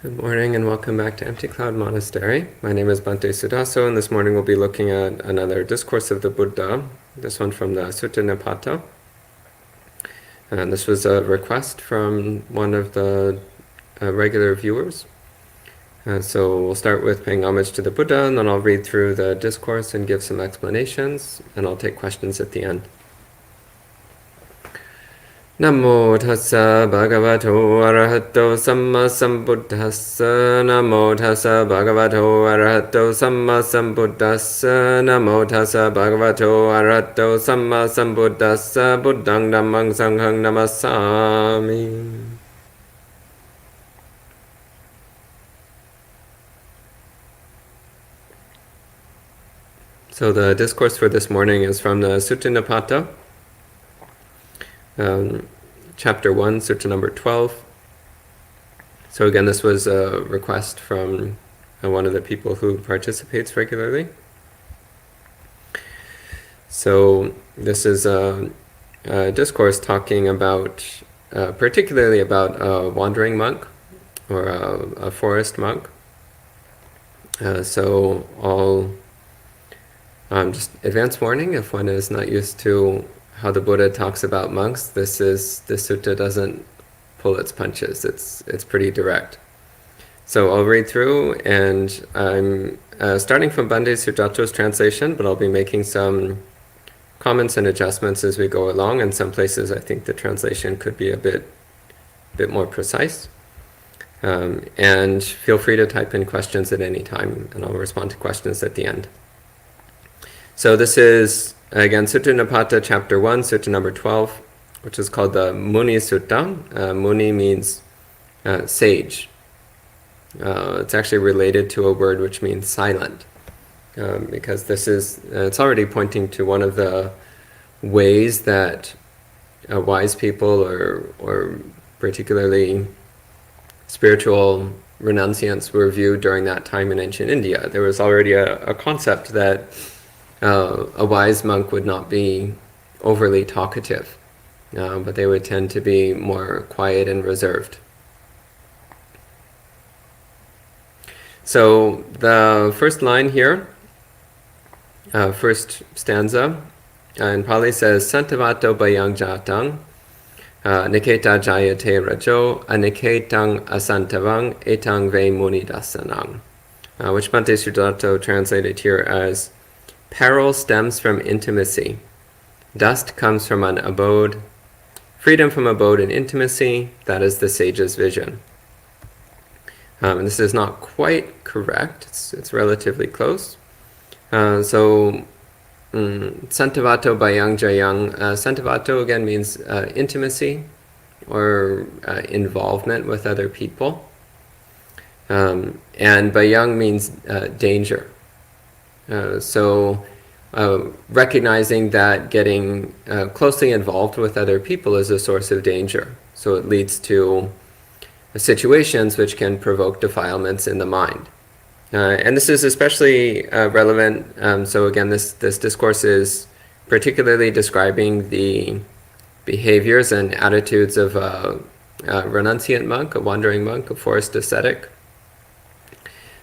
Good morning and welcome back to Empty Cloud Monastery. My name is Bhante Suddhāso, and this morning we'll be looking at another discourse of the Buddha, this one from the Sutta-Nipāta. And this was a request from one of the regular viewers. So we'll start with paying homage to the Buddha, and then I'll read through the discourse and give some explanations, and I'll take questions at the end. Namo tassa bhagavato arahato samma sambuddhassa. Namo tassa bhagavato arahato samma sambuddhassa. Namo tassa bhagavato arahato samma sambuddhassa. Buddhang dhammang sanghang namassami. So the discourse for this morning is from the Sutta-Nipāta. Chapter 1, Sutta number 12. So again, this was a request from one of the people who participates regularly. So this is a discourse talking about, particularly about a wandering monk or a forest monk. So I'll just advance warning if one is not used to how the Buddha talks about monks. This sutta doesn't pull its punches. It's pretty direct. So I'll read through, and I'm starting from Bhante Suddhāso's translation, but I'll be making some comments and adjustments as we go along. In some places, I think the translation could be a bit more precise. And feel free to type in questions at any time, and I'll respond to questions at the end. So this is, again, Sutta-Nipāta, Chapter 1, Sutta number 12, which is called the Muni Sutta. Muni means sage. It's actually related to a word which means silent, because this is, it's already pointing to one of the ways that wise people or particularly spiritual renunciants were viewed during that time in ancient India. There was already a concept that a wise monk would not be overly talkative, but they would tend to be more quiet and reserved. So the first line here, first stanza, in Pali says, Santavato bayang jatang, niketa jayate rajo, aniketang asantavang, etang ve muni dasanang, which Bhante Suddhāso translated here as, Peril stems from intimacy. Dust comes from an abode. Freedom from abode and intimacy, that is the sage's vision. And this is not quite correct. It's relatively close. Santavato bayang jayang. Santavato again means intimacy or involvement with other people. And bayang means danger. So recognizing that getting closely involved with other people is a source of danger. So it leads to situations which can provoke defilements in the mind. And this is especially relevant. So again, this discourse is particularly describing the behaviors and attitudes of a renunciant monk, a wandering monk, a forest ascetic.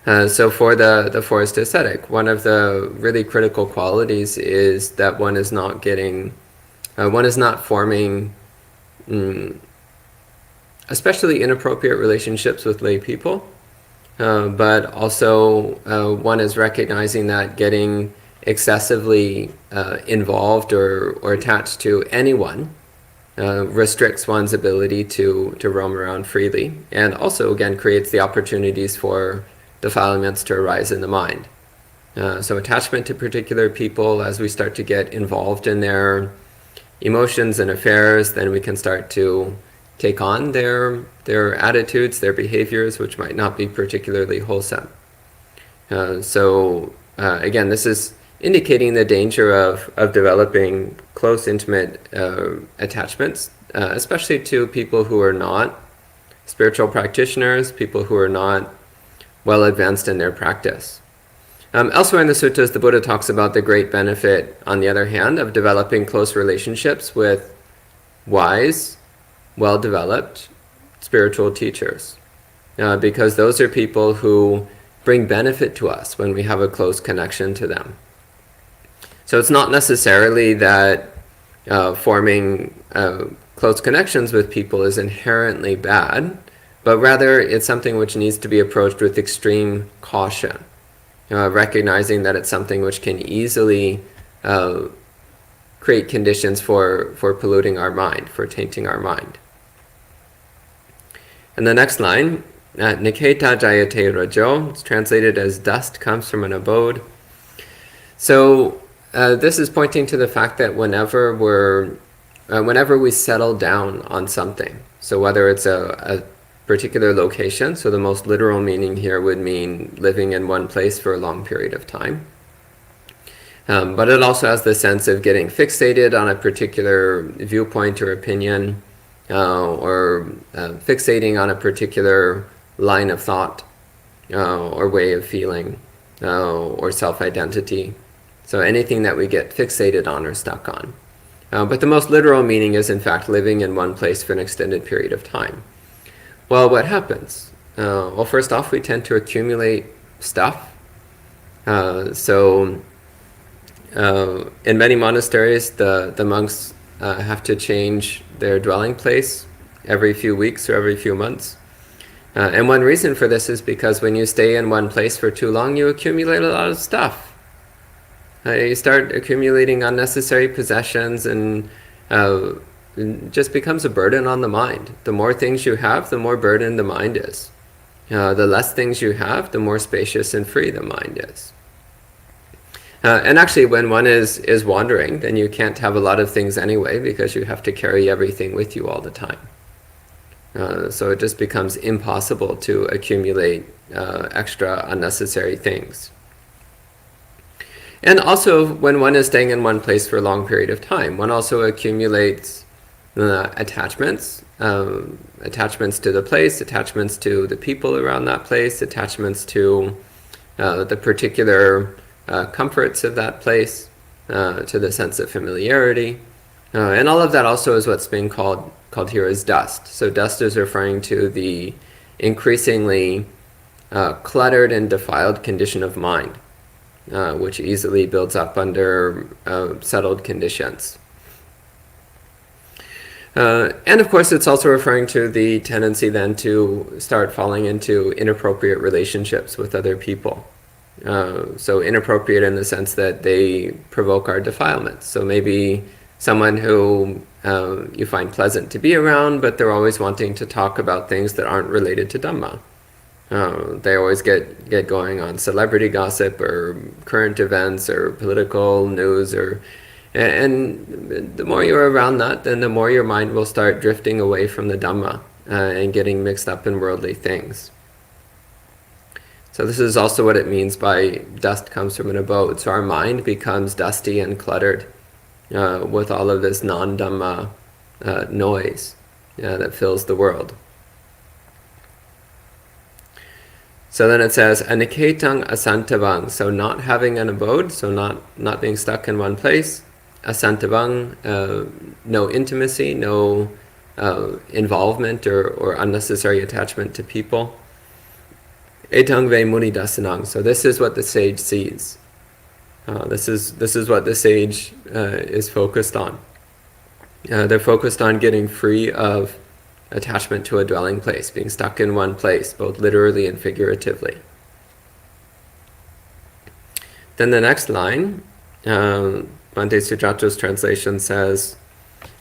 So for the forest ascetic, one of the really critical qualities is that one is not forming especially inappropriate relationships with lay people, but also one is recognizing that getting excessively involved or attached to anyone restricts one's ability to roam around freely, and also again creates the opportunities for defilements to arise in the mind. So attachment to particular people, as we start to get involved in their emotions and affairs, then we can start to take on their attitudes, their behaviors, which might not be particularly wholesome. So again, this is indicating the danger of developing close, intimate attachments, especially to people who are not spiritual practitioners, people who are not well advanced in their practice. Elsewhere in the suttas, the Buddha talks about the great benefit, on the other hand, of developing close relationships with wise, well-developed spiritual teachers. because those are people who bring benefit to us when we have a close connection to them. So it's not necessarily that forming close connections with people is inherently bad, but rather it's something which needs to be approached with extreme caution, recognizing that it's something which can easily create conditions for polluting our mind, for tainting our mind. And the next line, Niketa Jayate Rajo, it's translated as dust comes from an abode. So this is pointing to the fact that whenever we settle down on something, so whether it's a particular location, so the most literal meaning here would mean living in one place for a long period of time. But it also has the sense of getting fixated on a particular viewpoint or opinion, or fixating on a particular line of thought, or way of feeling, or self-identity. So anything that we get fixated on or stuck on. But the most literal meaning is, in fact, living in one place for an extended period of time. Well, what happens? Well, first off, we tend to accumulate stuff. So in many monasteries, the monks have to change their dwelling place every few weeks or every few months. And one reason for this is because when you stay in one place for too long, you accumulate a lot of stuff. You start accumulating unnecessary possessions, and it just becomes a burden on the mind. The more things you have, the more burdened the mind is. The less things you have, the more spacious and free the mind is. And actually, when one is wandering, then you can't have a lot of things anyway, because you have to carry everything with you all the time. So it just becomes impossible to accumulate extra unnecessary things. And also, when one is staying in one place for a long period of time, one also accumulates attachments, attachments to the place, attachments to the people around that place, attachments to the particular comforts of that place, to the sense of familiarity. And all of that also is what's being called here as dust. So dust is referring to the increasingly cluttered and defiled condition of mind, which easily builds up under settled conditions. And of course, it's also referring to the tendency then to start falling into inappropriate relationships with other people. So inappropriate in the sense that they provoke our defilements. So maybe someone who you find pleasant to be around, but they're always wanting to talk about things that aren't related to Dhamma. They always get going on celebrity gossip or current events or political news, and the more you're around that, then the more your mind will start drifting away from the Dhamma and getting mixed up in worldly things. So this is also what it means by dust comes from an abode. So our mind becomes dusty and cluttered with all of this non-Dhamma noise that fills the world. So then it says, aniketang asantavang, so not having an abode, so not being stuck in one place. Asantavang, no intimacy, no involvement or unnecessary attachment to people. Etang ve muni dasanang, so this is what the sage sees. This is what the sage is focused on. They're focused on getting free of attachment to a dwelling place, being stuck in one place, both literally and figuratively. Then the next line, Bhante Suddhāso's translation says,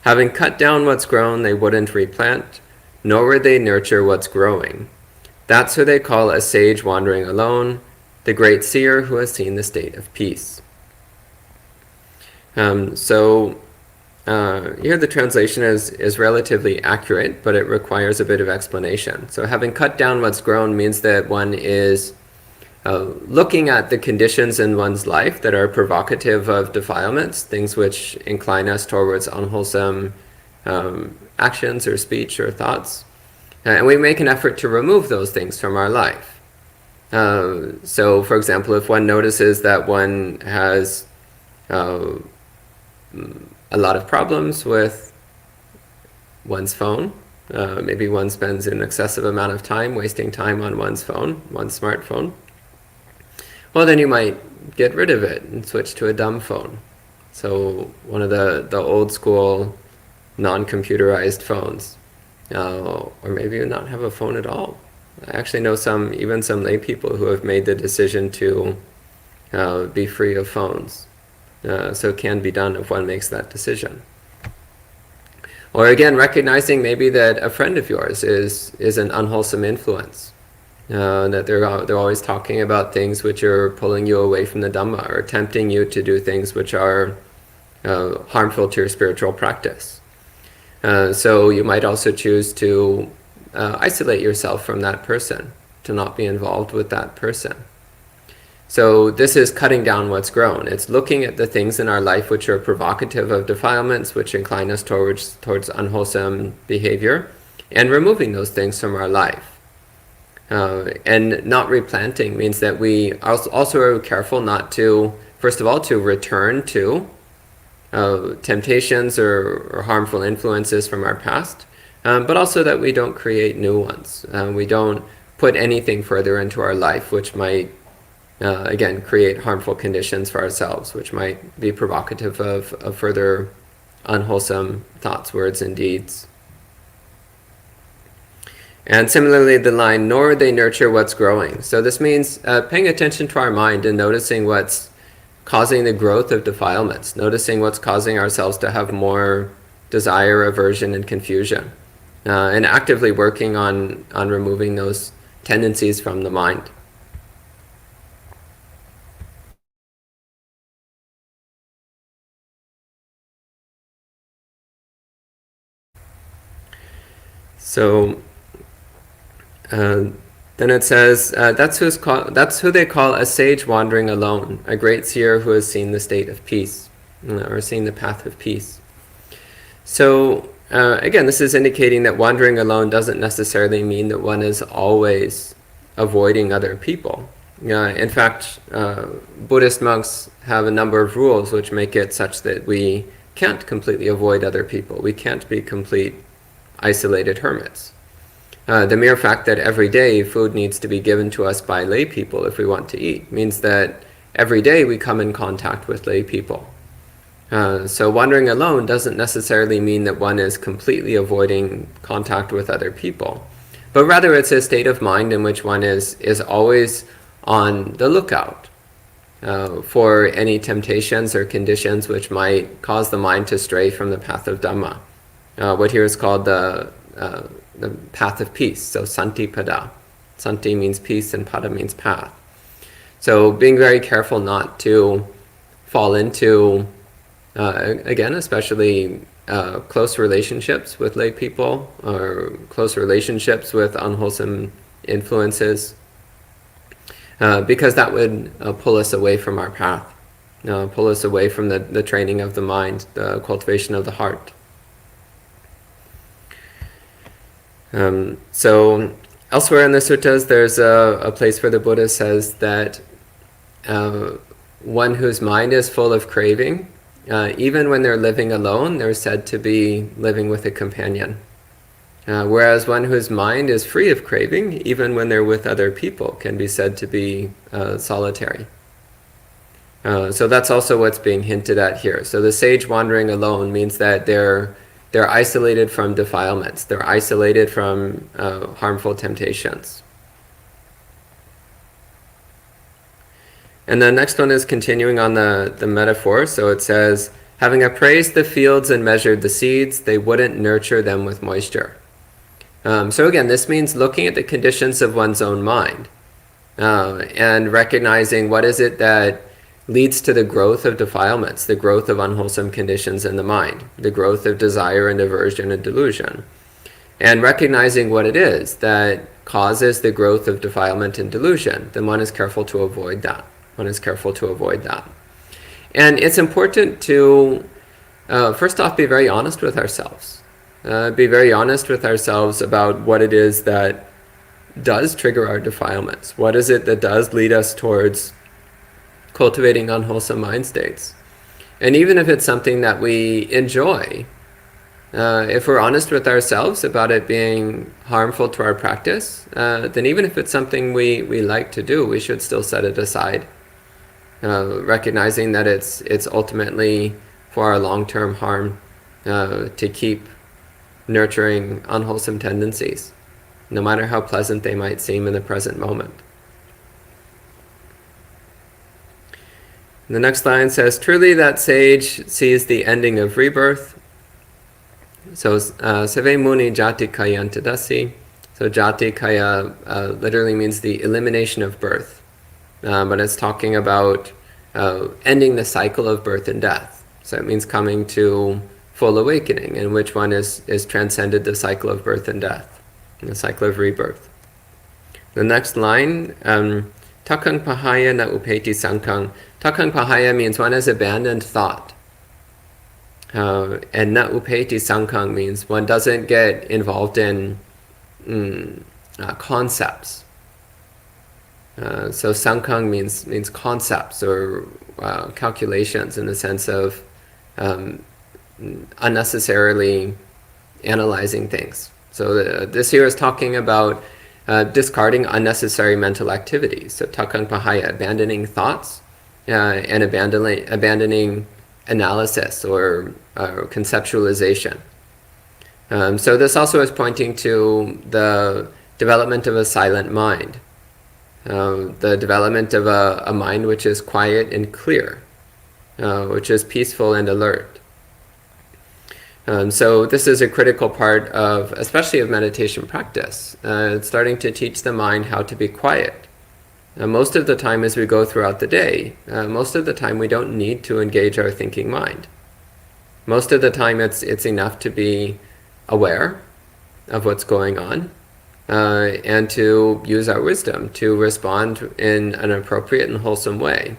having cut down what's grown, they wouldn't replant, nor would they nurture what's growing. That's who they call a sage wandering alone, the great seer who has seen the state of peace. Here the translation is relatively accurate, but it requires a bit of explanation. So having cut down what's grown means that one is looking at the conditions in one's life that are provocative of defilements, things which incline us towards unwholesome actions or speech or thoughts. And we make an effort to remove those things from our life. So, for example, if one notices that one has a lot of problems with one's phone, Maybe one spends an excessive amount of time wasting time on one's phone, one's smartphone. Well, then you might get rid of it and switch to a dumb phone. So one of the old school non-computerized phones. Or maybe not have a phone at all. I actually know even some lay people who have made the decision to be free of phones. So it can be done if one makes that decision. Or again, recognizing maybe that a friend of yours is an unwholesome influence. That they're always talking about things which are pulling you away from the Dhamma, or tempting you to do things which are harmful to your spiritual practice. So you might also choose to isolate yourself from that person, to not be involved with that person. So this is cutting down what's grown. It's looking at the things in our life which are provocative of defilements, which incline us towards unwholesome behavior, and removing those things from our life. And not replanting means that we also are careful not to, first of all, to return to temptations or harmful influences from our past, but also that we don't create new ones. We don't put anything further into our life which might again create harmful conditions for ourselves, which might be provocative of further unwholesome thoughts, words, and deeds. And similarly, the line, nor they nurture what's growing. So this means paying attention to our mind and noticing what's causing the growth of defilements, noticing what's causing ourselves to have more desire, aversion, and confusion, and actively working on removing those tendencies from the mind. So then it says, that's who they call a sage wandering alone, a great seer who has seen the state of peace, or seen the path of peace. So again, this is indicating that wandering alone doesn't necessarily mean that one is always avoiding other people. In fact, Buddhist monks have a number of rules which make it such that we can't completely avoid other people. We can't be complete isolated hermits. The mere fact that every day food needs to be given to us by lay people if we want to eat means that every day we come in contact with lay people. So wandering alone doesn't necessarily mean that one is completely avoiding contact with other people, but rather it's a state of mind in which one is always on the lookout for any temptations or conditions which might cause the mind to stray from the path of Dhamma. What here is called the path of peace, so Santi-Pada. Santi means peace and Pada means path. So being very careful not to fall into, again, especially close relationships with lay people, or close relationships with unwholesome influences, because that would pull us away from our path, pull us away from the training of the mind, the cultivation of the heart. So elsewhere in the suttas, there's a place where the Buddha says that one whose mind is full of craving, even when they're living alone, they're said to be living with a companion. Whereas one whose mind is free of craving, even when they're with other people, can be said to be solitary. So that's also what's being hinted at here. So the sage wandering alone means that they're isolated from defilements. They're isolated from harmful temptations. And the next one is continuing on the metaphor. So it says, having appraised the fields and measured the seeds, they wouldn't nurture them with moisture. So again, this means looking at the conditions of one's own mind and recognizing what is it that leads to the growth of defilements, the growth of unwholesome conditions in the mind, the growth of desire and aversion and delusion. And recognizing what it is that causes the growth of defilement and delusion, then one is careful to avoid that. One is careful to avoid that. And it's important to, first off, be very honest with ourselves. Be very honest with ourselves about what it is that does trigger our defilements. What is it that does lead us towards cultivating unwholesome mind states? And even if it's something that we enjoy, If we're honest with ourselves about it being harmful to our practice, then even if it's something we like to do, we should still set it aside, recognizing that it's ultimately for our long-term harm to keep nurturing unwholesome tendencies, no matter how pleasant they might seem in the present moment. The next line says, truly that sage sees the ending of rebirth. So, Save Muni Jati Kayanta Dasi. So, Jati Kaya literally means the elimination of birth. But it's talking about ending the cycle of birth and death. So, it means coming to full awakening, in which one is transcended the cycle of birth and death, and the cycle of rebirth. The next line, Takang Pahaya na upeti sankang. Takang Pahaya means one has abandoned thought. And na upeti sankang means one doesn't get involved in concepts. So sankang means concepts or calculations, in the sense of unnecessarily analyzing things. So this here is talking about discarding unnecessary mental activities. So takang pahaya, abandoning thoughts and abandoning analysis or conceptualization. So this also is pointing to the development of a silent mind, the development of a mind which is quiet and clear, which is peaceful and alert. So this is a critical part of, especially of meditation practice. It's starting to teach the mind how to be quiet. Most of the time as we go throughout the day, most of the time we don't need to engage our thinking mind. Most of the time it's enough to be aware of what's going on and to use our wisdom to respond in an appropriate and wholesome way.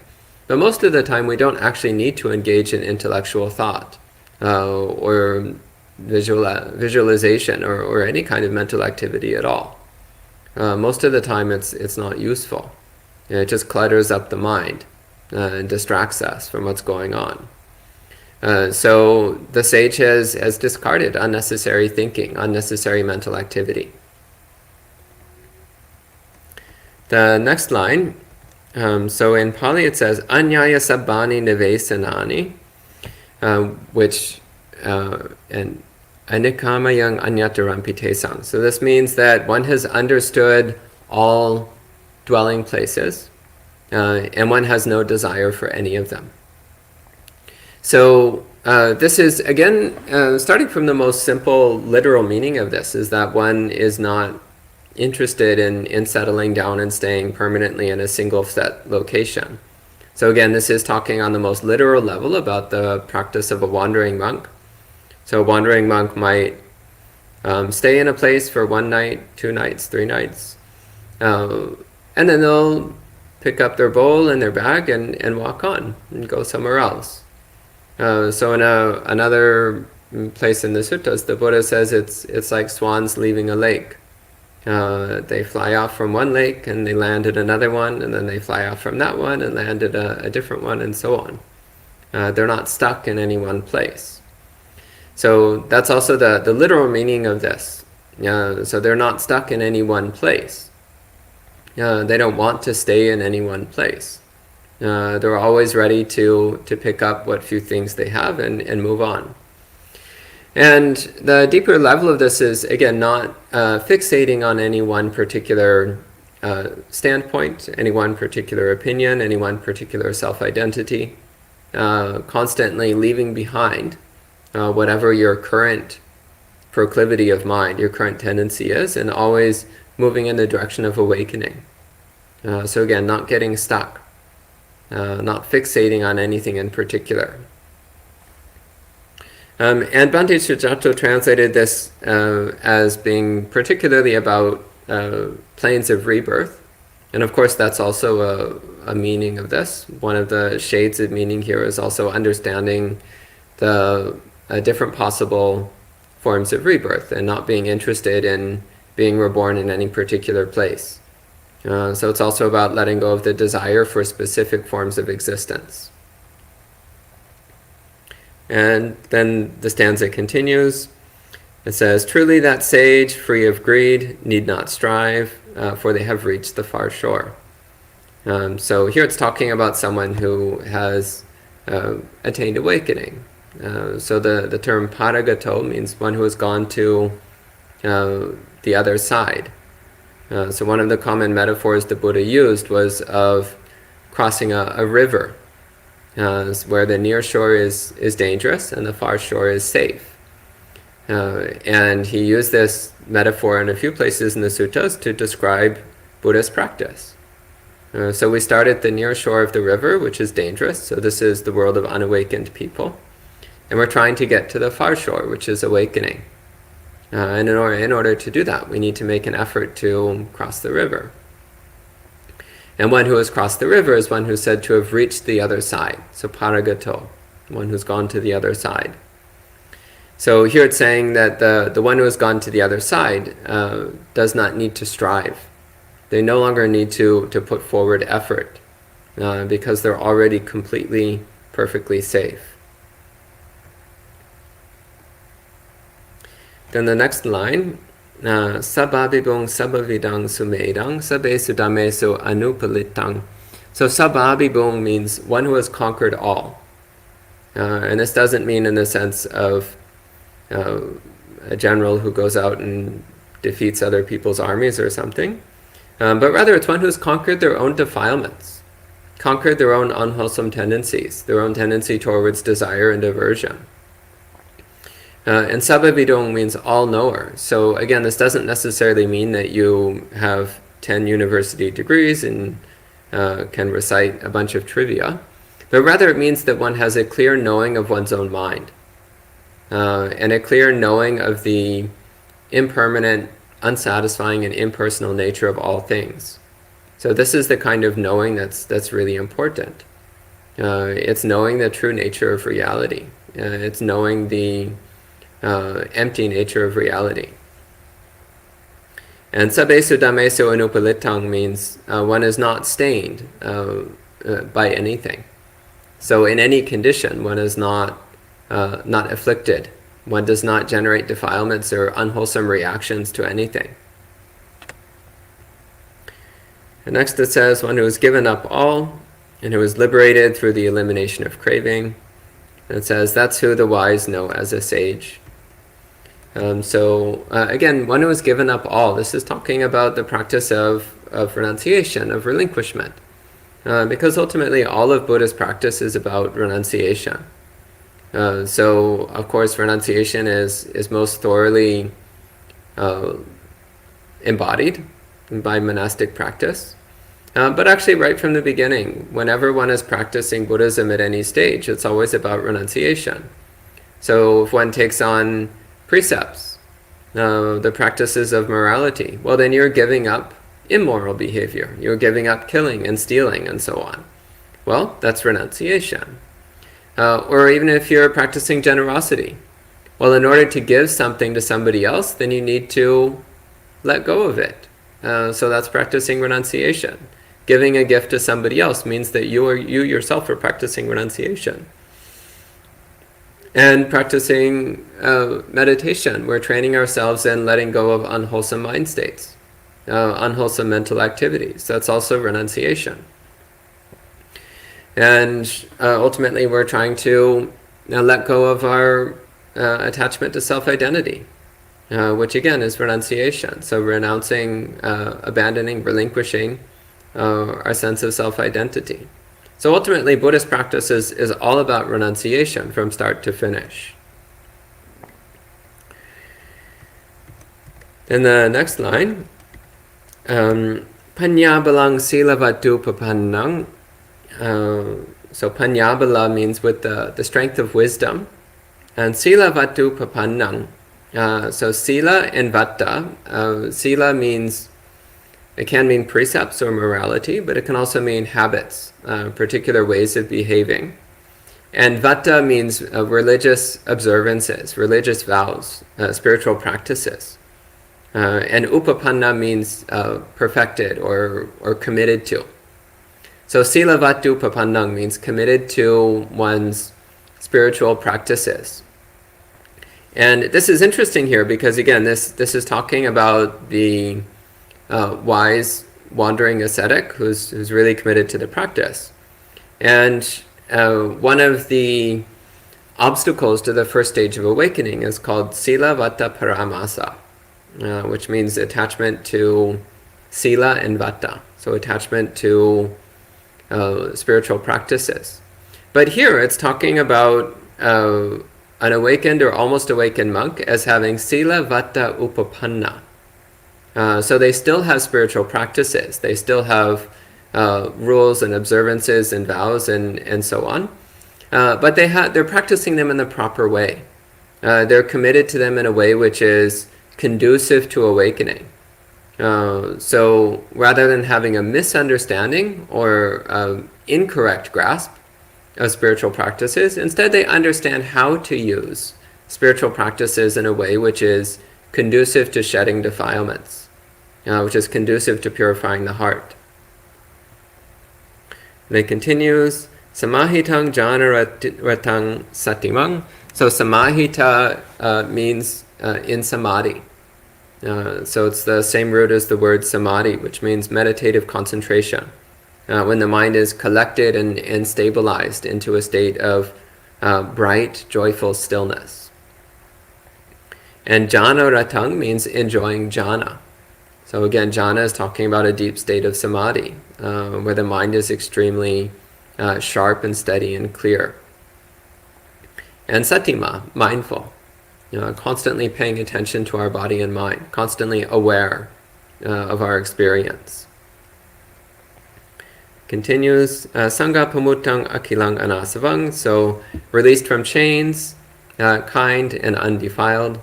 But most of the time we don't actually need to engage in intellectual thought or visualization or any kind of mental activity at all. Most of the time it's not useful. It just clutters up the mind and distracts us from what's going on. So the sage has discarded unnecessary thinking, unnecessary mental activity. The next line, so in Pali it says, Anyaya sabbani nivesanani, which, and anikama yang anyatarampite sang. So this means that one has understood all dwelling places, and one has no desire for any of them. So this is, again, starting from the most simple literal meaning of this, is that one is not interested in settling down and staying permanently in a single set location. So again, this is talking on the most literal level about the practice of a wandering monk. So a wandering monk might stay in a place for 1 night, 2 nights, 3 nights, and then they'll pick up their bowl and their bag and walk on and go somewhere else. So in another place in the suttas, the Buddha says it's like swans leaving a lake. They fly off from one lake and they land at another one, and then they fly off from that one and land at a different one, and so on. They're not stuck in any one place. So that's also the literal meaning of this. So they're not stuck in any one place. They don't want to stay in any one place. They're always ready to pick up what few things they have and move on. And the deeper level of this is, again, not fixating on any one particular standpoint, any one particular opinion, any one particular self-identity, constantly leaving behind whatever your current proclivity of mind, your current tendency is, and always moving in the direction of awakening. So again, not getting stuck, not fixating on anything in particular. And Bhante Suddhāso translated this as being particularly about planes of rebirth. And of course, that's also a meaning of this. One of the shades of meaning here is also understanding the different possible forms of rebirth and not being interested in being reborn in any particular place. So it's also about letting go of the desire for specific forms of existence. And then the stanza continues, It says, truly that sage, free of greed, need not strive, for they have reached the far shore. So here it's talking about someone who has attained awakening. So the term paragato means one who has gone to the other side. So one of the common metaphors the Buddha used was of crossing a river, where the near shore is dangerous and the far shore is safe. And he used this metaphor in a few places in the suttas to describe Buddhist practice. So we start at the near shore of the river, which is dangerous. So this is the world of unawakened people. And we're trying to get to the far shore, which is awakening. And in order to do that, we need to make an effort to cross the river. And one who has crossed the river is one who's said to have reached the other side. So paragato, one who's gone to the other side. So here it's saying that the one who has gone to the other side does not need to strive. They no longer need to put forward effort because they're already completely, perfectly safe. Then the next line, sababibung sabavidang sumedang sabe sudamesu anupalitang. So sababibung means one who has conquered all. And this doesn't mean in the sense of a general who goes out and defeats other people's armies or something. But rather it's one who's conquered their own defilements, conquered their own unwholesome tendencies, their own tendency towards desire and aversion. And sababidong means all-knower. So again, this doesn't necessarily mean that you have 10 university degrees and can recite a bunch of trivia, but rather it means that one has a clear knowing of one's own mind, and a clear knowing of the impermanent, unsatisfying, and impersonal nature of all things. So this is the kind of knowing that's really important. It's knowing the true nature of reality. It's knowing the empty nature of reality. And sabesu damesu anupalitang means one is not stained by anything. So in any condition, one is not afflicted. One does not generate defilements or unwholesome reactions to anything. And next it says, one who has given up all and who is liberated through the elimination of craving. And it says, that's who the wise know as a sage. Again, one who has given up all. This is talking about the practice of renunciation, of relinquishment. Because ultimately all of Buddha's practice is about renunciation. So, of course, renunciation is most thoroughly embodied by monastic practice. But actually, right from the beginning, whenever one is practicing Buddhism at any stage, it's always about renunciation. So if one takes on precepts, the practices of morality, well, then you're giving up immoral behavior. You're giving up killing and stealing and so on. Well, that's renunciation. Or even if you're practicing generosity, well, in order to give something to somebody else, then you need to let go of it. So that's practicing renunciation. Giving a gift to somebody else means that you yourself are practicing renunciation. And practicing meditation, we're training ourselves in letting go of unwholesome mind states, unwholesome mental activities. That's also renunciation. And ultimately, we're trying to let go of our attachment to self-identity, which again is renunciation. So renouncing, abandoning, relinquishing our sense of self-identity. So ultimately, Buddhist practice is all about renunciation from start to finish. In the next line, Panyabalang silavatu papannang. So panyabala means with the strength of wisdom. And silavatu papannang. So sila and vata. Sila means, it can mean precepts or morality, but it can also mean habits, particular ways of behaving. And vata means religious observances, religious vows, spiritual practices. And upapanna means perfected or committed to. So silavatu upapannang means committed to one's spiritual practices. And this is interesting here because, again, this is talking about the wise wandering ascetic who's really committed to the practice. And one of the obstacles to the first stage of awakening is called sila vata paramasa, which means attachment to sila and vata, so attachment to spiritual practices. But here it's talking about an awakened or almost awakened monk as having sila vata upapanna. So they still have spiritual practices. They still have rules and observances and vows and so on. But they're practicing them in the proper way. They're committed to them in a way which is conducive to awakening. So rather than having a misunderstanding or incorrect grasp of spiritual practices, instead they understand how to use spiritual practices in a way which is conducive to shedding defilements, which is conducive to purifying the heart. And it continues, samahitang janaratang satimang. So samahita means in samadhi. So it's the same root as the word samadhi, which means meditative concentration. When the mind is collected and stabilized into a state of bright, joyful stillness. And jhana ratang means enjoying jhana. So again, jhana is talking about a deep state of samadhi, where the mind is extremely sharp and steady and clear. And satima, mindful. Constantly paying attention to our body and mind, constantly aware of our experience. Continues, sangha pamutang akilang anasavang, so released from chains, kind and undefiled.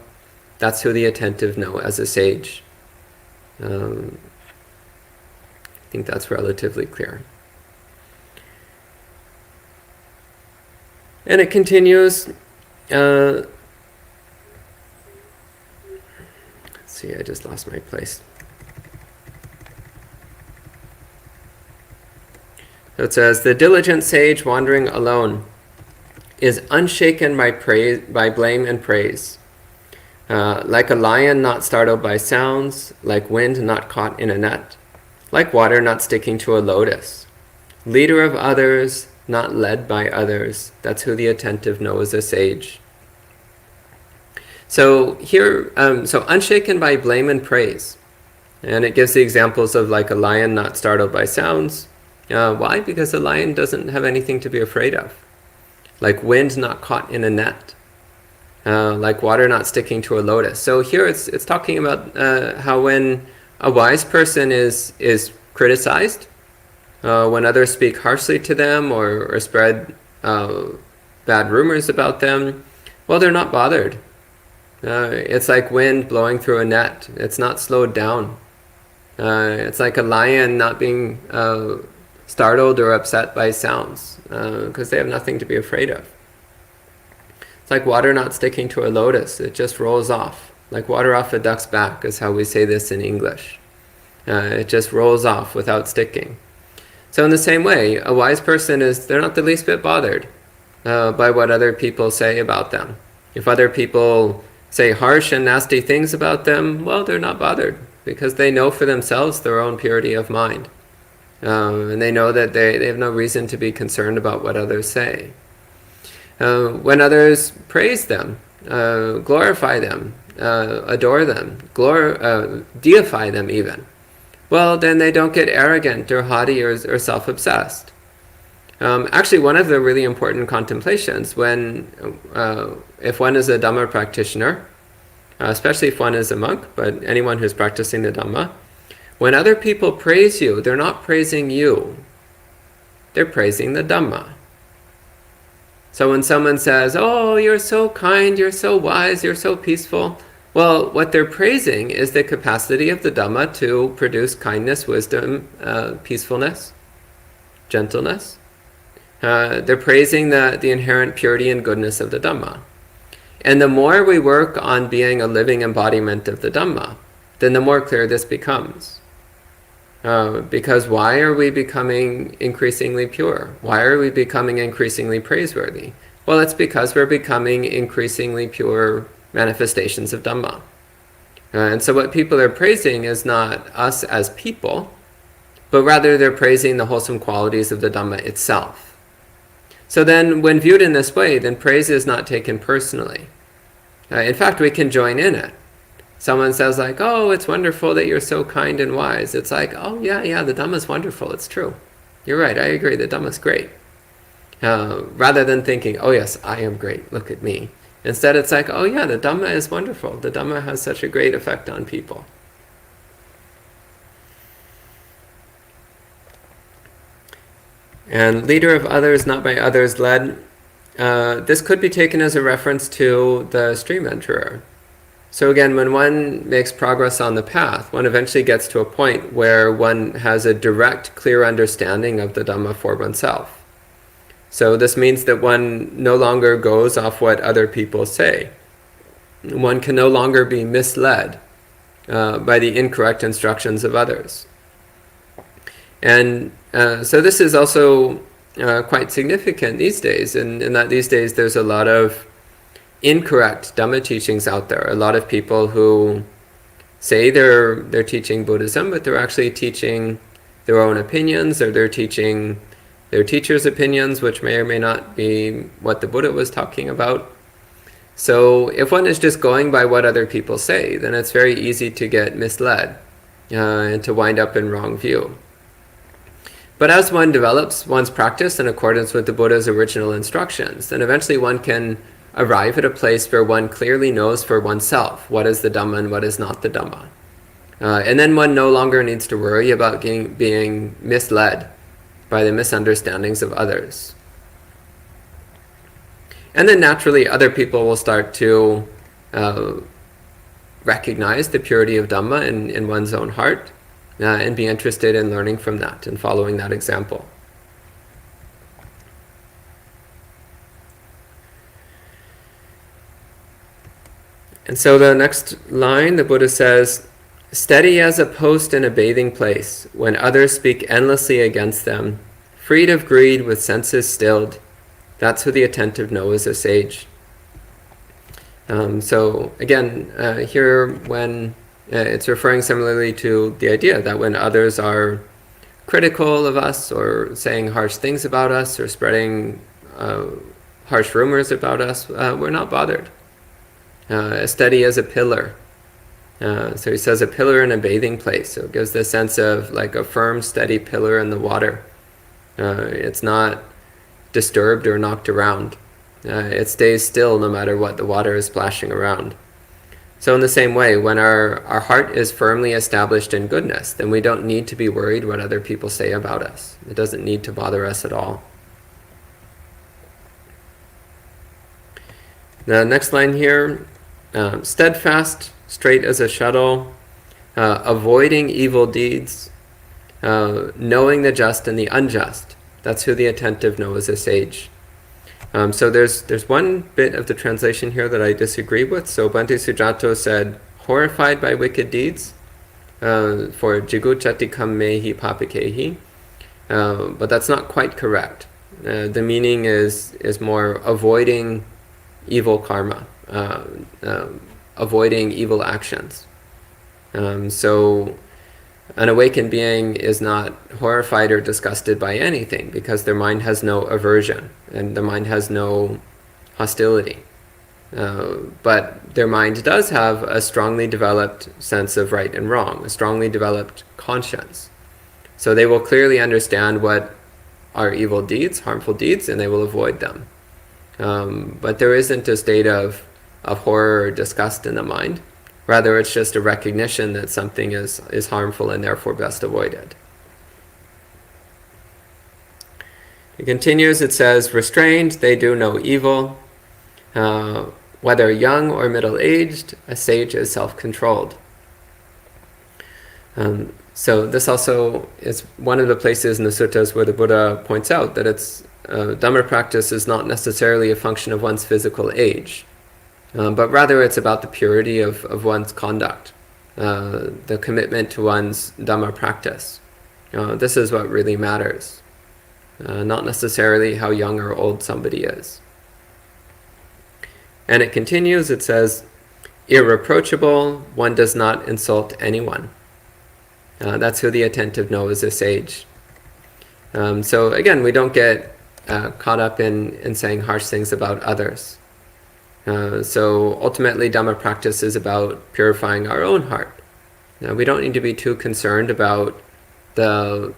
That's who the attentive know as a sage. I think that's relatively clear. And it continues, let's see, I just lost my place. So it says, the diligent sage wandering alone is unshaken by blame and praise. Like a lion not startled by sounds, like wind not caught in a net, like water not sticking to a lotus. Leader of others, not led by others. That's who the attentive know as a sage. So here, so unshaken by blame and praise. And it gives the examples of like a lion not startled by sounds. Why? Because a lion doesn't have anything to be afraid of. Like wind not caught in a net. Like water not sticking to a lotus. So here it's talking about how when a wise person is criticized, when others speak harshly to them or spread bad rumors about them, well, they're not bothered. It's like wind blowing through a net. It's not slowed down. It's like a lion not being startled or upset by sounds because they have nothing to be afraid of. It's like water not sticking to a lotus. It just rolls off. Like water off a duck's back is how we say this in English. It just rolls off without sticking. So in the same way, a wise person they're not the least bit bothered by what other people say about them. If other people say harsh and nasty things about them, well, they're not bothered because they know for themselves their own purity of mind. And they know that they have no reason to be concerned about what others say. When others praise them, glorify them, adore them, deify them even, well, then they don't get arrogant or haughty or self-obsessed. Actually, one of the really important contemplations if one is a Dhamma practitioner, especially if one is a monk, but anyone who's practicing the Dhamma, when other people praise you, they're not praising you, they're praising the Dhamma. So when someone says, oh, you're so kind, you're so wise, you're so peaceful, well, what they're praising is the capacity of the Dhamma to produce kindness, wisdom, peacefulness, gentleness. They're praising the inherent purity and goodness of the Dhamma. And the more we work on being a living embodiment of the Dhamma, then the more clear this becomes. Because why are we becoming increasingly pure? Why are we becoming increasingly praiseworthy? Well, it's because we're becoming increasingly pure manifestations of Dhamma. And so what people are praising is not us as people, but rather they're praising the wholesome qualities of the Dhamma itself. So then when viewed in this way, then praise is not taken personally. In fact, we can join in it. Someone says like, oh, it's wonderful that you're so kind and wise. It's like, oh yeah, the Dhamma's wonderful, it's true. You're right, I agree, the Dhamma's great. Rather than thinking, oh yes, I am great, look at me. Instead it's like, oh yeah, the Dhamma is wonderful. The Dhamma has such a great effect on people. And leader of others, not by others led. This could be taken as a reference to the stream enterer. So again, when one makes progress on the path, one eventually gets to a point where one has a direct, clear understanding of the Dhamma for oneself. So this means that one no longer goes off what other people say. One can no longer be misled by the incorrect instructions of others. And so this is also quite significant these days, in that these days there's a lot of incorrect Dhamma teachings out there. A lot of people who say they're teaching Buddhism, but they're actually teaching their own opinions, or they're teaching their teacher's opinions, which may or may not be what the Buddha was talking about. So if one is just going by what other people say, then it's very easy to get misled and to wind up in wrong view. But as one develops one's practice in accordance with the Buddha's original instructions, then eventually one can arrive at a place where one clearly knows for oneself what is the Dhamma and what is not the Dhamma. And then one no longer needs to worry about being misled by the misunderstandings of others. And then naturally other people will start to recognize the purity of Dhamma in one's own heart and be interested in learning from that and following that example. And so the next line, the Buddha says, steady as a post in a bathing place, when others speak endlessly against them, freed of greed with senses stilled, that's who the attentive know is a sage. So again, here when it's referring similarly to the idea that when others are critical of us or saying harsh things about us or spreading harsh rumors about us, we're not bothered. As steady as a pillar. So he says a pillar in a bathing place. So it gives the sense of like a firm, steady pillar in the water. It's not disturbed or knocked around. It stays still no matter what the water is splashing around. So in the same way, when our heart is firmly established in goodness, then we don't need to be worried what other people say about us. It doesn't need to bother us at all. The next line here, steadfast, straight as a shuttle, avoiding evil deeds, knowing the just and the unjust. That's who the attentive know as a sage. So there's one bit of the translation here that I disagree with. So Bhante Suddhāso said, horrified by wicked deeds, for jiguchatikam mehi papikehi, but that's not quite correct. The meaning is more avoiding evil karma, avoiding evil actions. So an awakened being is not horrified or disgusted by anything because their mind has no aversion and the mind has no hostility. But their mind does have a strongly developed sense of right and wrong, a strongly developed conscience. So they will clearly understand what are evil deeds, harmful deeds, and they will avoid them. But there isn't a state of horror or disgust in the mind. Rather, it's just a recognition that something is harmful and therefore best avoided. It continues, it says, restrained, they do no evil. Whether young or middle-aged, a sage is self-controlled. So this also is one of the places in the suttas where the Buddha points out that Dhamma practice is not necessarily a function of one's physical age, but rather it's about the purity of one's conduct, the commitment to one's Dhamma practice. This is what really matters, not necessarily how young or old somebody is. And it continues, it says, irreproachable, one does not insult anyone. That's who the attentive know is a sage. So again, we don't get caught up in saying harsh things about others. So ultimately, Dhamma practice is about purifying our own heart. We don't need to be too concerned about the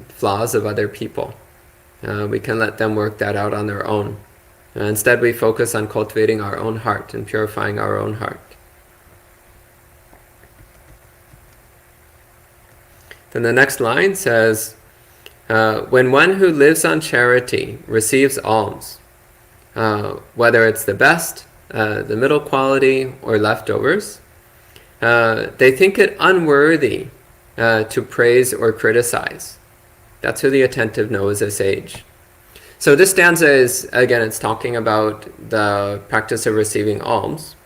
flaws of other people. We can let them work that out on their own. Instead, we focus on cultivating our own heart and purifying our own heart. Then the next line says, when one who lives on charity receives alms, whether it's the best, the middle quality, or leftovers, they think it unworthy to praise or criticize. That's who the attentive know is a sage. So this stanza is, again, it's talking about the practice of receiving alms.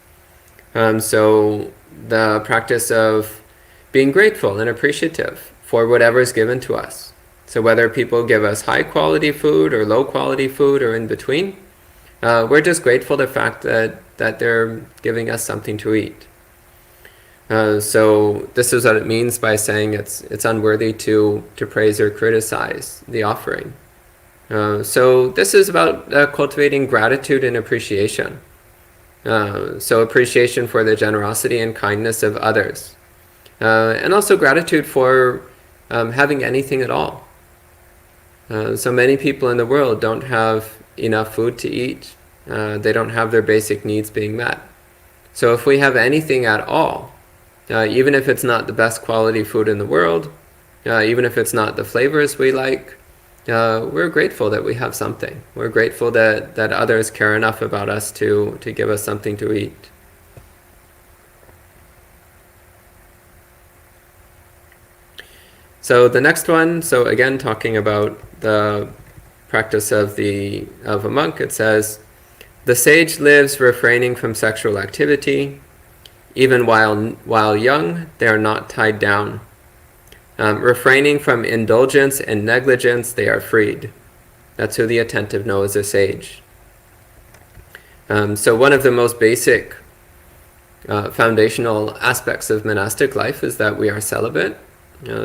So the practice of being grateful and appreciative for whatever is given to us. So whether people give us high quality food or low quality food or in between, we're just grateful for the fact that they're giving us something to eat. So this is what it means by saying it's unworthy to praise or criticize the offering. So this is about cultivating gratitude and appreciation. So appreciation for the generosity and kindness of others. And also gratitude for having anything at all. So many people in the world don't have enough food to eat. They don't have their basic needs being met. So if we have anything at all, even if it's not the best quality food in the world, even if it's not the flavors we like, we're grateful that we have something. We're grateful that others care enough about us to give us something to eat. So the next one, so again talking about the practice of a monk, it says, the sage lives refraining from sexual activity. Even while young, they are not tied down. Refraining from indulgence and negligence, they are freed. That's who the attentive know is a sage. So one of the most basic foundational aspects of monastic life is that we are celibate.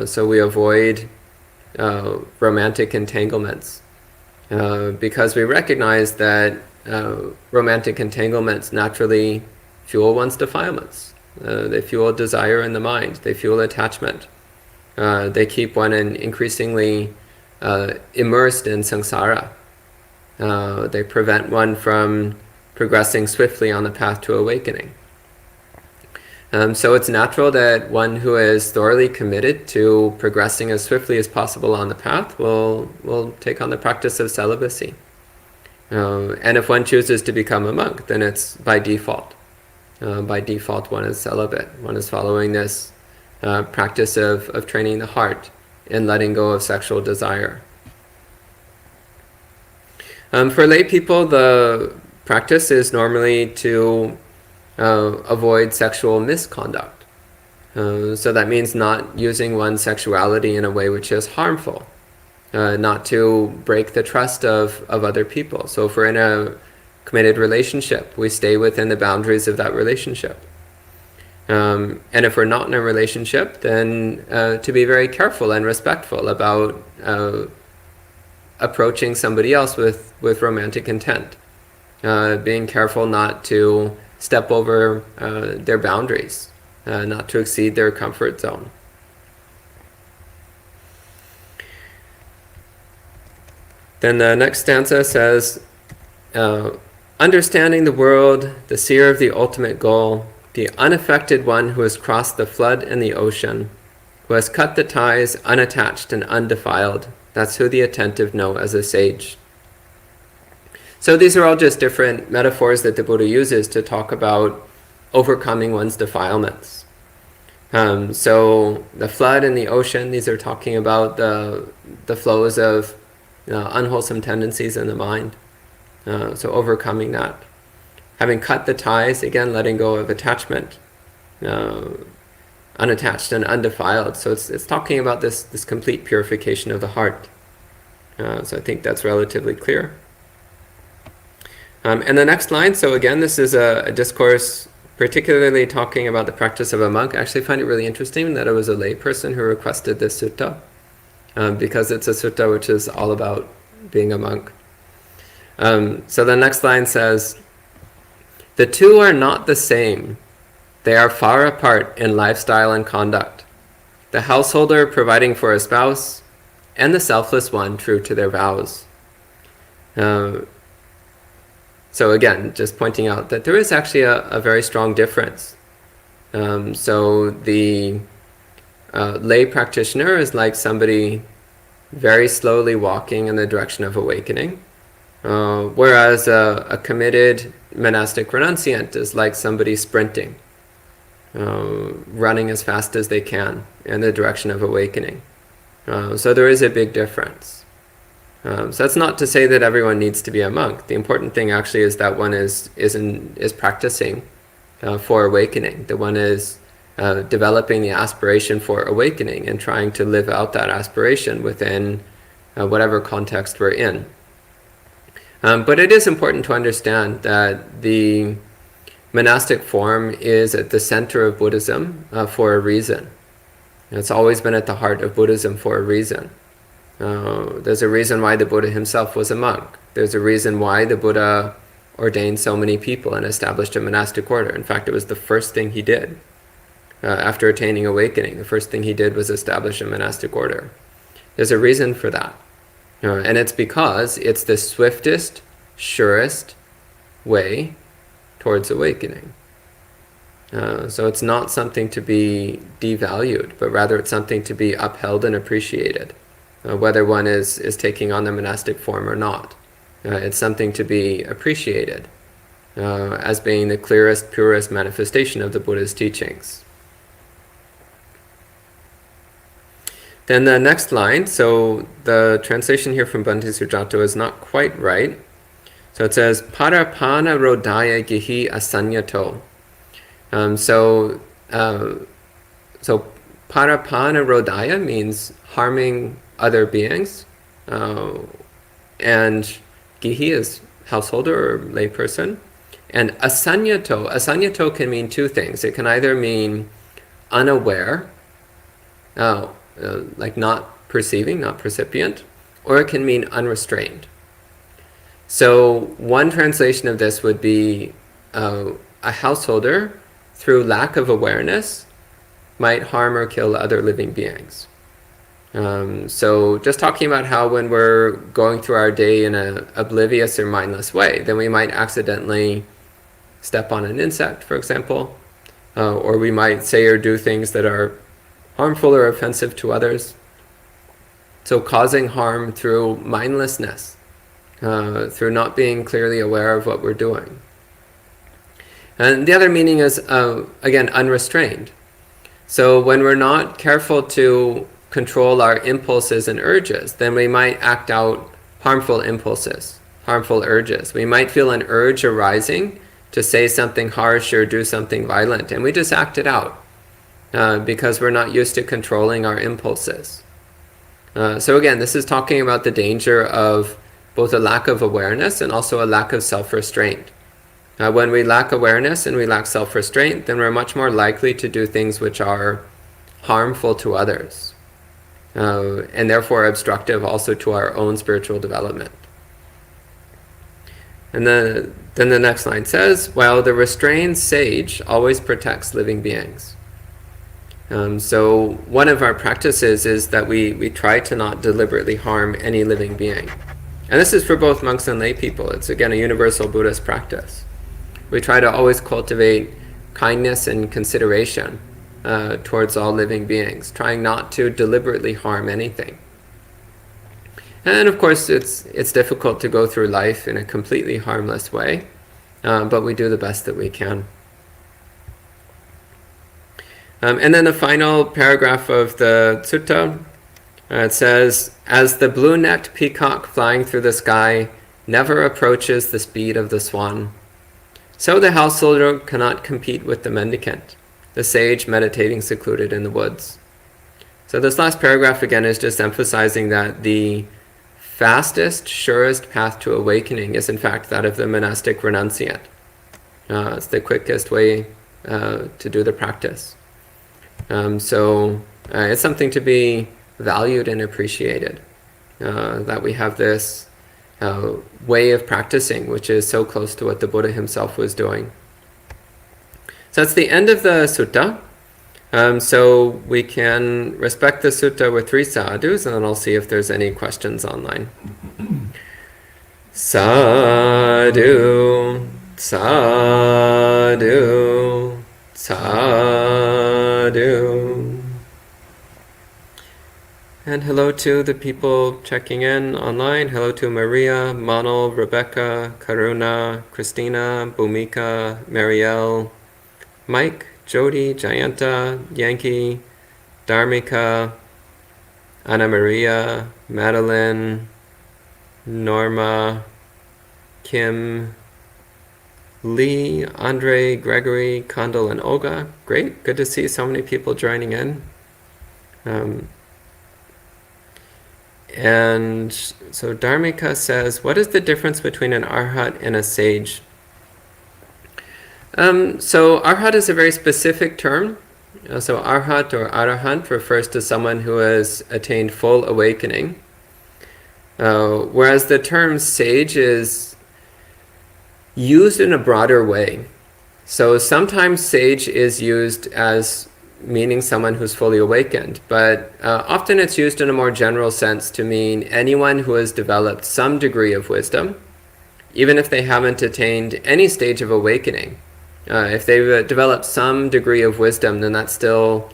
So we avoid romantic entanglements because we recognize that romantic entanglements naturally fuel one's defilements. They fuel desire in the mind. They fuel attachment. They keep one increasingly immersed in samsara. They prevent one from progressing swiftly on the path to awakening. So it's natural that one who is thoroughly committed to progressing as swiftly as possible on the path will take on the practice of celibacy. And if one chooses to become a monk, then it's by default. By default, one is celibate. One is following this practice of training the heart in letting go of sexual desire. For lay people, the practice is normally to avoid sexual misconduct. So that means not using one's sexuality in a way which is harmful, not to break the trust of other people. So if we're in a committed relationship, we stay within the boundaries of that relationship. And if we're not in a relationship, then to be very careful and respectful about approaching somebody else with romantic intent. Being careful not to step over their boundaries, not to exceed their comfort zone. Then the next stanza says, understanding the world, the seer of the ultimate goal, the unaffected one who has crossed the flood and the ocean, who has cut the ties unattached and undefiled, that's who the attentive know as a sage. So these are all just different metaphors that the Buddha uses to talk about overcoming one's defilements. So the flood and the ocean, these are talking about the flows of unwholesome tendencies in the mind. So overcoming that. Having cut the ties, again, letting go of attachment, unattached and undefiled. So it's talking about this complete purification of the heart. So I think that's relatively clear. And the next line, so again, this is a discourse particularly talking about the practice of a monk. I actually find it really interesting that it was a lay person who requested this sutta, because it's a sutta which is all about being a monk. So the next line says, "The two are not the same. They are far apart in lifestyle and conduct. The householder providing for a spouse, and the selfless one true to their vows." So again, just pointing out that there is actually a very strong difference. So the lay practitioner is like somebody very slowly walking in the direction of awakening, whereas a committed monastic renunciant is like somebody sprinting, running as fast as they can in the direction of awakening. So there is a big difference. So that's not to say that everyone needs to be a monk. The important thing actually is that one is practicing for awakening. That one is developing the aspiration for awakening and trying to live out that aspiration within whatever context we're in. But it is important to understand that the monastic form is at the center of Buddhism for a reason. It's always been at the heart of Buddhism for a reason. There's a reason why the Buddha himself was a monk. There's a reason why the Buddha ordained so many people and established a monastic order. In fact, it was the first thing he did after attaining awakening. The first thing he did was establish a monastic order. There's a reason for that. And it's because it's the swiftest, surest way towards awakening. So it's not something to be devalued, but rather it's something to be upheld and appreciated. Whether one is taking on the monastic form or not. It's something to be appreciated as being the clearest, purest manifestation of the Buddha's teachings. Then the next line, so the translation here from Bhante Suddhāso is not quite right. So it says, "Parapana rodaya gihi asanyato." So parapana rodaya means harming other beings, and gihi is householder or lay person, and asanyato can mean two things. It can either mean unaware, like not perceiving, not percipient, or it can mean unrestrained. So one translation of this would be a householder, through lack of awareness, might harm or kill other living beings. So just talking about how when we're going through our day in an oblivious or mindless way, then we might accidentally step on an insect, for example, or we might say or do things that are harmful or offensive to others. So causing harm through mindlessness, through not being clearly aware of what we're doing. And the other meaning is, again, unrestrained. So when we're not careful to control our impulses and urges, then we might act out harmful impulses, harmful urges. We might feel an urge arising to say something harsh or do something violent, and we just act it out because we're not used to controlling our impulses. So again, this is talking about the danger of both a lack of awareness and also a lack of self-restraint. When we lack awareness and we lack self-restraint, then we're much more likely to do things which are harmful to others. And therefore obstructive also to our own spiritual development. And then the next line says, "While the restrained sage always protects living beings." So one of our practices is that we try to not deliberately harm any living being. And this is for both monks and lay people. It's again a universal Buddhist practice. We try to always cultivate kindness and consideration towards all living beings, trying not to deliberately harm anything. And of course, it's difficult to go through life in a completely harmless way, but we do the best that we can. And then the final paragraph of the sutta, it says, "As the blue-necked peacock flying through the sky never approaches the speed of the swan, so the householder cannot compete with the mendicant, the sage meditating secluded in the woods." So this last paragraph again is just emphasizing that the fastest, surest path to awakening is in fact that of the monastic renunciant. It's the quickest way to do the practice. So it's something to be valued and appreciated, that we have this way of practicing, which is so close to what the Buddha himself was doing. So that's the end of the sutta. So we can respect the sutta with 3 sadhus, and then I'll see if there's any questions online. Sadhu, sadhu, sadhu. And hello to the people checking in online. Hello to Maria, Manal, Rebecca, Karuna, Christina, Bhumika, Marielle, Mike, Jody, Jayanta, Yankee, Dharmika, Anna Maria, Madeline, Norma, Kim, Lee, Andre, Gregory, Kandal, and Olga. Great, good to see so many people joining in. And so Dharmika says, what is the difference between an arhat and a sage? So arhat is a very specific term. So arhat or arahant refers to someone who has attained full awakening. Whereas the term sage is used in a broader way. So sometimes sage is used as meaning someone who's fully awakened, but often it's used in a more general sense to mean anyone who has developed some degree of wisdom, even if they haven't attained any stage of awakening. If they've developed some degree of wisdom, then that's still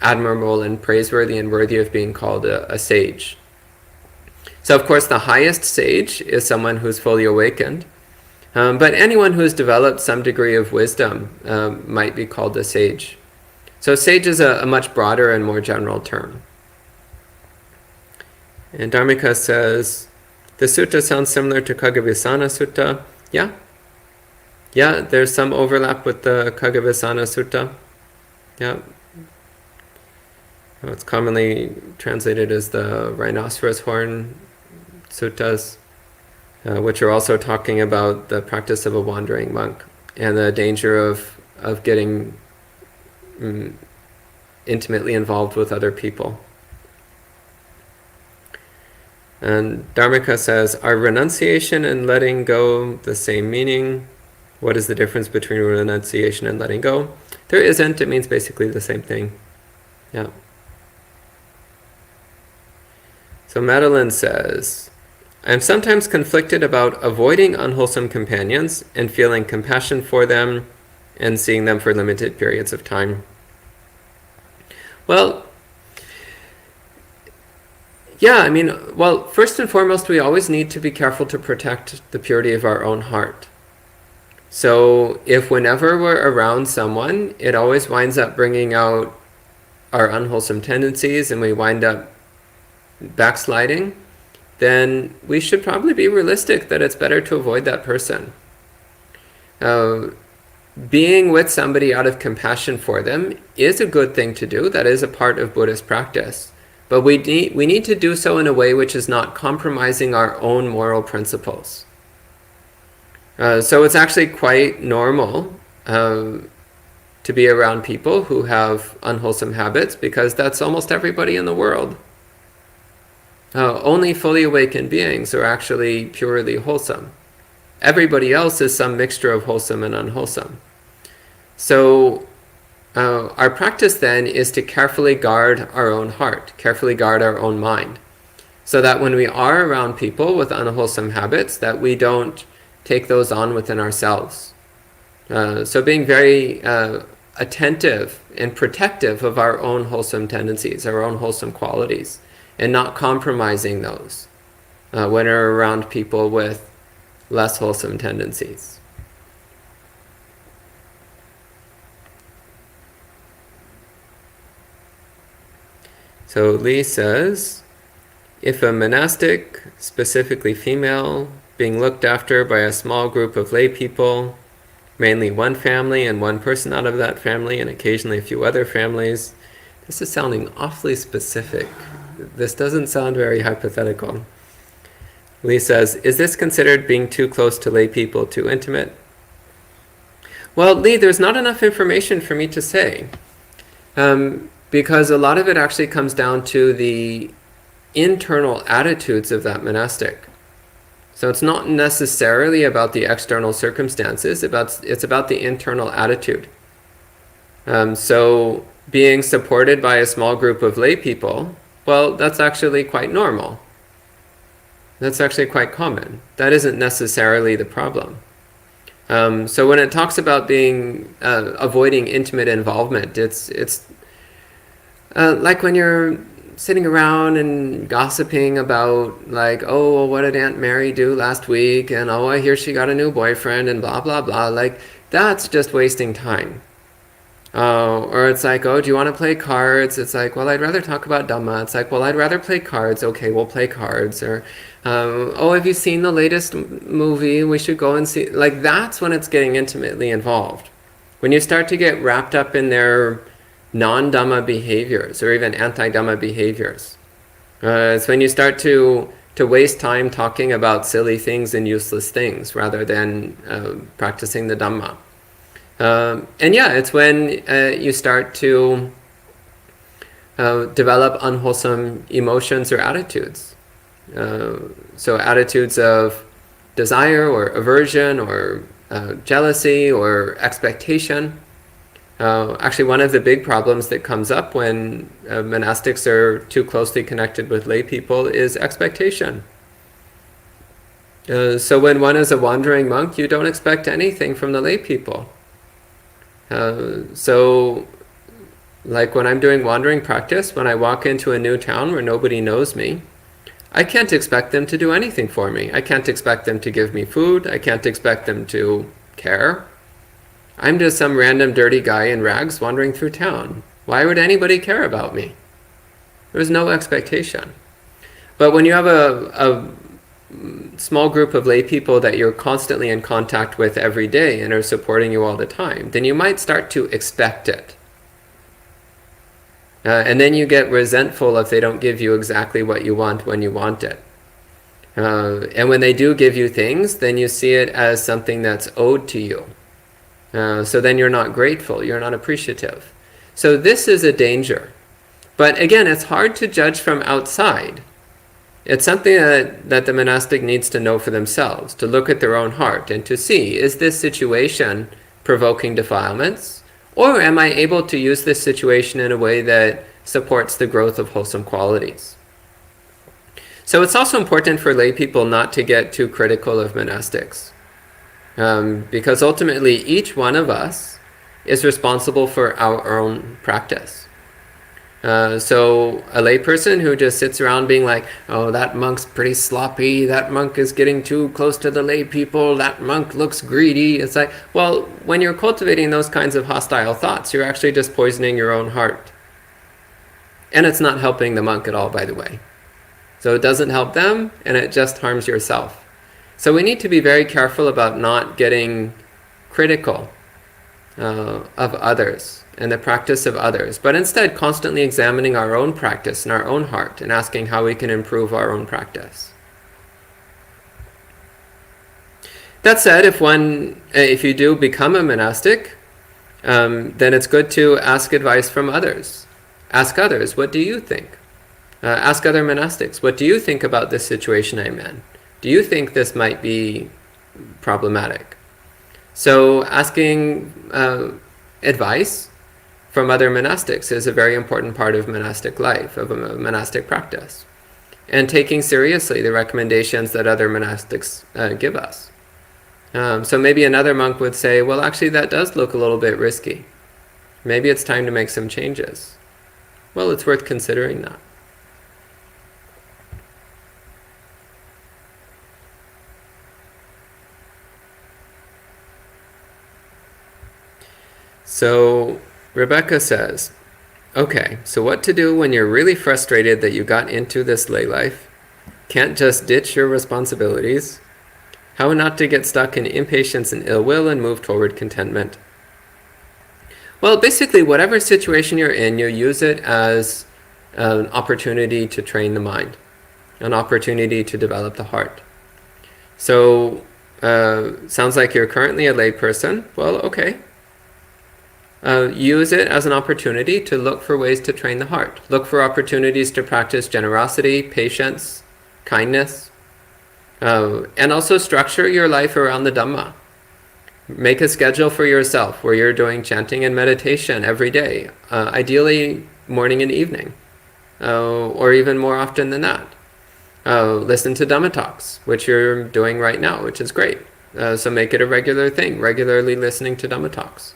admirable and praiseworthy and worthy of being called a sage. So of course the highest sage is someone who's fully awakened, but anyone who's developed some degree of wisdom might be called a sage. So sage is a much broader and more general term. And Dharmika says, the sutta sounds similar to Kaggavisana Sutta. Yeah, there's some overlap with the Kaggavisana Sutta. Yeah. It's commonly translated as the rhinoceros horn suttas, which are also talking about the practice of a wandering monk and the danger of getting intimately involved with other people. And Dharmika says, are renunciation and letting go the same meaning? What is the difference between renunciation and letting go? There isn't. It means basically the same thing. Yeah. So Madeline says, I am sometimes conflicted about avoiding unwholesome companions and feeling compassion for them and seeing them for limited periods of time. Well, yeah, first and foremost, we always need to be careful to protect the purity of our own heart. So if whenever we're around someone, it always winds up bringing out our unwholesome tendencies and we wind up backsliding, then we should probably be realistic that it's better to avoid that person. Being with somebody out of compassion for them is a good thing to do. That is a part of Buddhist practice. But we need to do so in a way which is not compromising our own moral principles. So it's actually quite normal to be around people who have unwholesome habits, because that's almost everybody in the world. Only fully awakened beings are actually purely wholesome. Everybody else is some mixture of wholesome and unwholesome. So our practice then is to carefully guard our own heart, carefully guard our own mind, so that when we are around people with unwholesome habits, that we don't take those on within ourselves. So being very attentive and protective of our own wholesome tendencies, our own wholesome qualities, and not compromising those when we're around people with less wholesome tendencies. So Lee says, if a monastic, specifically female, being looked after by a small group of lay people, mainly one family and one person out of that family and occasionally a few other families, this is sounding awfully specific. This doesn't sound very hypothetical. Lee says, is this considered being too close to lay people, too intimate? Well, Lee, there's not enough information for me to say, because a lot of it actually comes down to the internal attitudes of that monastic. So it's not necessarily about the external circumstances, it's about the internal attitude. So being supported by a small group of lay people, well, that's actually quite normal. That's actually quite common. That isn't necessarily the problem. So when it talks about being avoiding intimate involvement, it's like when you're sitting around and gossiping about, like, oh, well, what did Aunt Mary do last week? And oh, I hear she got a new boyfriend and blah, blah, blah. Like, that's just wasting time. Or it's like, oh, do you want to play cards? It's like, well, I'd rather talk about Dhamma. It's like, well, I'd rather play cards. Okay, we'll play cards. Or, oh, have you seen the latest movie? We should go and see. Like, that's when it's getting intimately involved. When you start to get wrapped up in their non-Dhamma behaviors or even anti-Dhamma behaviors. It's when you start to waste time talking about silly things and useless things rather than practicing the Dhamma. And yeah, it's when you start to develop unwholesome emotions or attitudes. So attitudes of desire or aversion or jealousy or expectation. Actually, one of the big problems that comes up when monastics are too closely connected with lay people is expectation. So when one is a wandering monk, you don't expect anything from the lay people. So like when I'm doing wandering practice, when I walk into a new town where nobody knows me, I can't expect them to do anything for me. I can't expect them to give me food. I can't expect them to care. I'm just some random dirty guy in rags wandering through town. Why would anybody care about me? There's no expectation. But when you have a small group of lay people that you're constantly in contact with every day and are supporting you all the time, then you might start to expect it. And then you get resentful if they don't give you exactly what you want when you want it. And when they do give you things, then you see it as something that's owed to you. So then you're not grateful, you're not appreciative. So this is a danger. But again, it's hard to judge from outside. It's something that the monastic needs to know for themselves, to look at their own heart and to see, is this situation provoking defilements? Or am I able to use this situation in a way that supports the growth of wholesome qualities? So it's also important for lay people not to get too critical of monastics. Because ultimately each one of us is responsible for our own practice. So a lay person who just sits around being like, oh, that monk's pretty sloppy, that monk is getting too close to the lay people, that monk looks greedy. It's like, well, when you're cultivating those kinds of hostile thoughts, you're actually just poisoning your own heart. And it's not helping the monk at all, by the way. So it doesn't help them, and it just harms yourself. So we need to be very careful about not getting critical of others and the practice of others, but instead constantly examining our own practice and our own heart and asking how we can improve our own practice. That said, if you do become a monastic, then it's good to ask advice from others. Ask others, what do you think? Ask other monastics, what do you think about this situation I'm in? Do you think this might be problematic? So asking advice from other monastics is a very important part of monastic life, of a monastic practice. And taking seriously the recommendations that other monastics give us. So maybe another monk would say, well, actually that does look a little bit risky. Maybe it's time to make some changes. Well, it's worth considering that. So Rebecca says, okay, so what to do when you're really frustrated that you got into this lay life, can't just ditch your responsibilities, how not to get stuck in impatience and ill will and move toward contentment? Well, basically, whatever situation you're in, you use it as an opportunity to train the mind, an opportunity to develop the heart. So Sounds like you're currently a lay person. Well, okay. Use it as an opportunity to look for ways to train the heart. Look for opportunities to practice generosity, patience, kindness, and also structure your life around the Dhamma. Make a schedule for yourself where you're doing chanting and meditation every day, ideally morning and evening, or even more often than that. Listen to Dhamma talks, which you're doing right now, which is great. So make it a regular thing, regularly listening to Dhamma talks.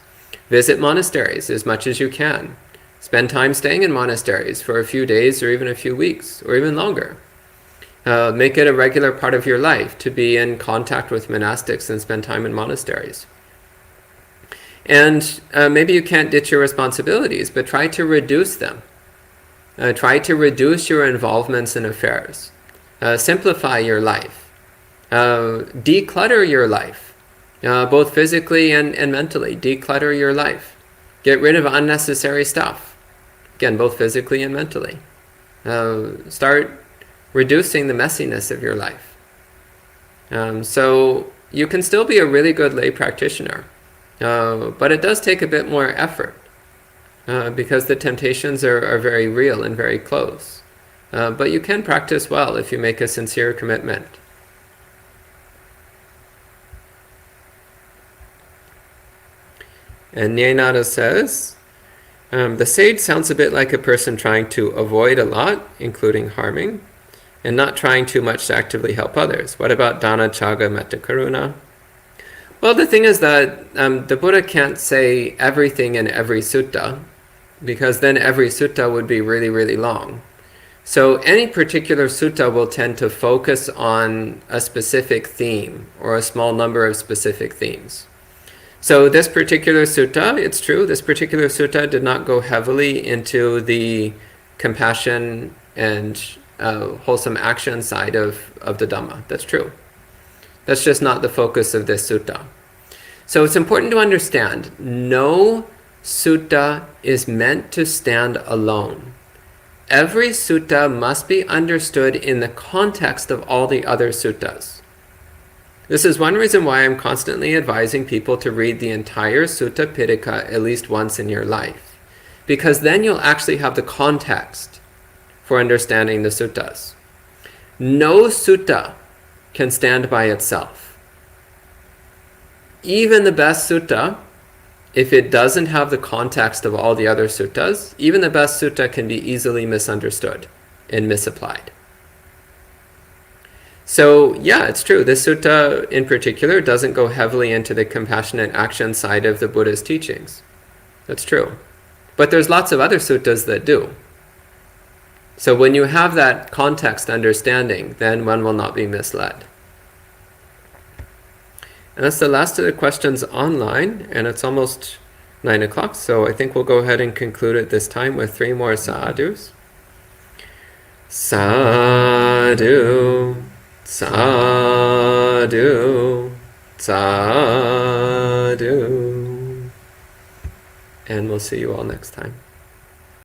Visit monasteries as much as you can. Spend time staying in monasteries for a few days or even a few weeks or even longer. Make it a regular part of your life to be in contact with monastics and spend time in monasteries. And maybe you can't ditch your responsibilities, but try to reduce them. Try to reduce your involvements in affairs. Simplify your life. Declutter your life, both physically and mentally. Declutter your life. Get rid of unnecessary stuff. Again, both physically and mentally. Start reducing the messiness of your life. So you can still be a really good lay practitioner, but it does take a bit more effort because the temptations are very real and very close. But you can practice well if you make a sincere commitment. And Nyenada says, the sage sounds a bit like a person trying to avoid a lot, including harming, and not trying too much to actively help others. What about dana, chaga, metta, karuna? Well, the thing is that the Buddha can't say everything in every sutta, because then every sutta would be really, really long. So any particular sutta will tend to focus on a specific theme or a small number of specific themes. So this particular sutta, it's true, this particular sutta did not go heavily into the compassion and wholesome action side of the Dhamma. That's true. That's just not the focus of this sutta. So it's important to understand, no sutta is meant to stand alone. Every sutta must be understood in the context of all the other suttas. This is one reason why I'm constantly advising people to read the entire Sutta Pitaka at least once in your life, because then you'll actually have the context for understanding the suttas. No sutta can stand by itself. Even the best sutta, if it doesn't have the context of all the other suttas, even the best sutta can be easily misunderstood and misapplied. So yeah, it's true. This sutta in particular doesn't go heavily into the compassionate action side of the Buddha's teachings. That's true. But there's lots of other suttas that do. So when you have that context understanding, then one will not be misled. And that's the last of the questions online, and it's almost 9 o'clock, so I think we'll go ahead and conclude it this time with 3 more sadhus. Sadhu, sadhu, sadhu. And we'll see you all next time.